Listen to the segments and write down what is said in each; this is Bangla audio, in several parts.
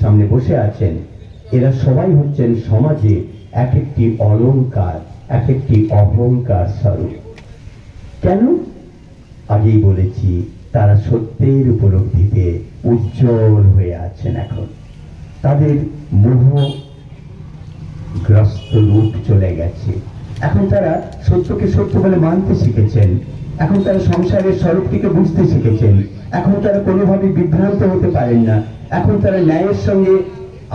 সামনে বসে আছেন, এরা সবাই হচ্ছেন সমাজে এক একটি অলংকার, এক একটি অহংকার স্বরূপ। কেন? আগেই বলেছি, তারা সত্যের উপলব্ধিতে উজ্জ্বল হয়ে আছেন। এখন তাদের মোহগ্রস্ত রূপ চলে গেছে। এখন তারা সত্যকে সত্য বলে মানতে শিখেছেন। এখন তারা সংসারের স্বরূপটিকে বুঝতে শিখেছেন। এখন তারা কোনোভাবে বিভ্রান্ত হতে পারেন না। এখন তারা ন্যায়ের সঙ্গে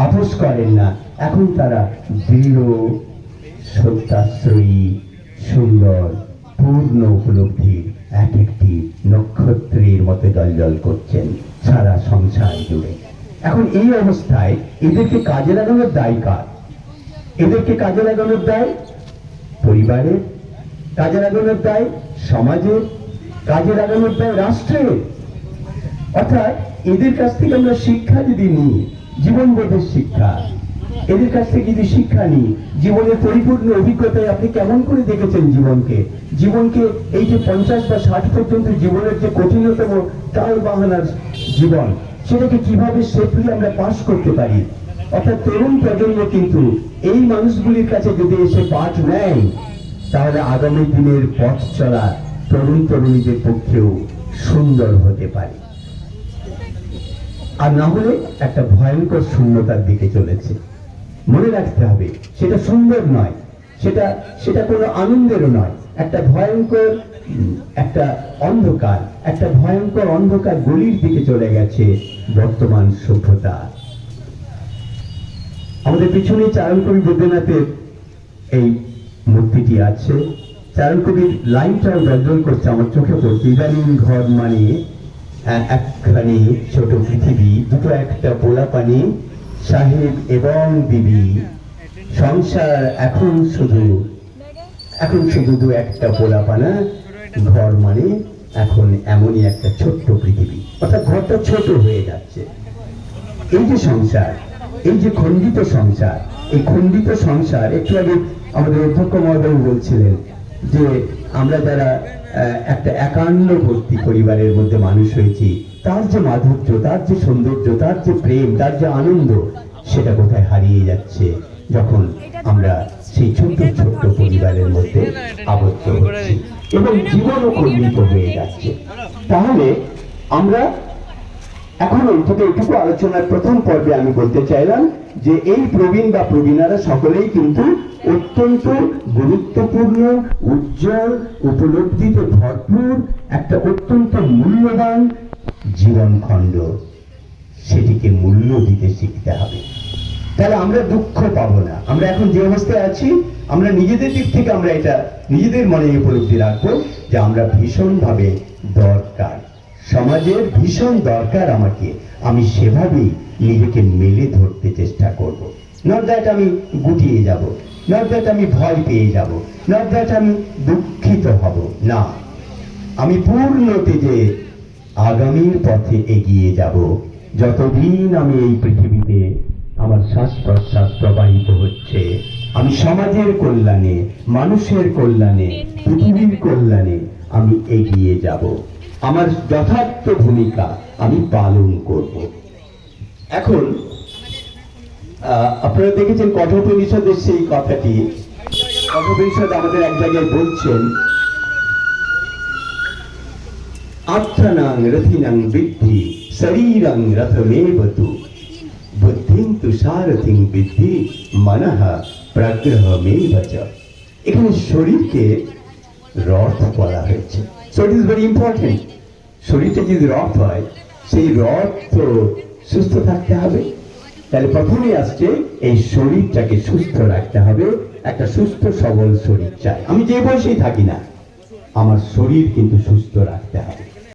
আপোষ করেন না। এখন তারা দৃঢ়, সত্যাশ্রয়ী, সুন্দর, পূর্ণ উপলব্ধির এক একটি নক্ষত্রের মতো জলজল করছেন সারা সংসার জুড়ে। এখন এই অবস্থায় এদেরকে কাজে লাগানোর দায় কার? এদেরকে কাজে লাগানোর দায় পরিবারের, কাজে লাগানোর দায় সমাজের, কাজে লাগানোর দায় রাষ্ট্রের। অর্থাৎ এদের কাছ থেকে আমরা শিক্ষা যদি নিই, জীবনবোধের শিক্ষা, এদের কাছ থেকে যদি শিক্ষা নিই, জীবনের পরিপূর্ণ অভিজ্ঞতায় আপনি কেমন করে দেখেছেন জীবনকে, জীবনকে এই যে 50 বা 60 পর্যন্ত জীবনের যে কঠিনতম টাল বাহানার জীবন, সেটাকে কিভাবে সেফলি আমরা পাস করতে পারি। অর্থাৎ তরুণ প্রজন্ম কিন্তু এই মানুষগুলির কাছে যদি এসে পাঠ নেয়, তাহলে আগামী দিনের পথ চলা তরুণ তরুণীদের পক্ষেও সুন্দর হতে পারে। আর না হলে একটা ভয়ঙ্কর শূন্যতার দিকে চলেছে। মনে রাখতে হবে, সেটা সুন্দর নয়, সেটা কোনো আনন্দেরও নয়। একটা ভয়ঙ্কর, একটা অন্ধকার, একটা ভয়ঙ্কর অন্ধকার গলির দিকে চলে গেছে বর্তমান সভ্যতা। আমাদের পিছনে চারণকবি বৈদ্যনাথের এই মূর্তিটি আছে। চারণকবির লাইনটাও জলজল করছে আমার চোখে পড়ছে। ইদানিং ঘর মানে একখানি ছোট পৃথিবী, দুটো একটা পোলা পানি, সাহেব এবং বিবি, সংসার এখন শুধু দু একটা পোলাপানা, ঘর মানে এখন এমনই একটা ছোট্ট পৃথিবী। অর্থাৎ ঘরটা ছোট হয়ে যাচ্ছে। এই যে সংসার, এই যে খণ্ডিত সংসার, এই খণ্ডিত সংসার, একটু আগে আমাদের অধ্যক্ষ মহোদয় বলছিলেন যে আমরা যারা একটা একান্নবর্তী পরিবারের মধ্যে মানুষ হয়েছি, তার যে মাধুর্য, তার যে সৌন্দর্য, তার যে প্রেম, তার যে আনন্দ, সেটা কোথায় হারিয়ে যাচ্ছে যখন আমরা সেই ছোট্ট ছোট্ট পরিবারের মধ্যে আবদ্ধ হচ্ছি এবং জীবনও খণ্ডিত হয়ে যাচ্ছে। তাহলে আমরা এখন অন্তত এটুকু আলোচনার প্রথম পর্বে আমি বলতে চাইলাম যে এই প্রবীণ বা প্রবীণারা সকলেই কিন্তু অত্যন্ত গুরুত্বপূর্ণ, উজ্জ্বল, উপলব্ধিতে ভরপুর একটা অত্যন্ত মূল্যবান জীবনখণ্ড। সেটিকে মূল্য দিতে শিখতে হবে। তাহলে আমরা দুঃখ পাবো না। আমরা এখন যে অবস্থায় আছি, আমরা নিজেদের দিক থেকে আমরা এটা নিজেদের মনে উপলব্ধি রাখবো যে আমরা ভীষণভাবে দরকার, সমাজের ভীষণ দরকার আমাকে। আমি সেভাবেই নিজেকে মেলে ধরতে চেষ্টা করব। নট দ্যাট আমি গুটিয়ে যাব, নট দ্যাট আমি ভয় পেয়ে যাব, নট দ্যাট আমি দুঃখিত হব না, আমি পূর্ণ তেজে আগামীর পথে এগিয়ে যাব। যতদিন আমি এই পৃথিবীতে আমার শ্বাস প্রশ্বাস প্রবাহিত হচ্ছে, আমি সমাজের কল্যাণে, মানুষের কল্যাণে, পৃথিবীর কল্যাণে আমি এগিয়ে যাব। আমার যথার্থ ভূমিকা আমি পালন করব। এখন আপনারা দেখেছেন কঠোপনিষদের সেই কথাটি। কঠোপনিষদ আমাদের এক জায়গায় বলছেন, আত্মানাং রথিনাং বিদ্ধি শরীরং রথমেবতু বুদ্ধিং তু সারথিং বিদ্ধি মনঃ প্রগ্রহমেব চ। এখানে শরীরকে রথ বলা হয়েছে। So it is very important. শরীরটা যদি রথ হয়, সেই রথ তো সুস্থ থাকতে হবে। তাহলে প্রথমে আসছে এই শরীরটাকে সুস্থ রাখতে হবে। একটা সুস্থ সবল শরীর চাই। আমি যে বয়সেই থাকি না, আমার শরীর কিন্তু সুস্থ রাখতে হবে।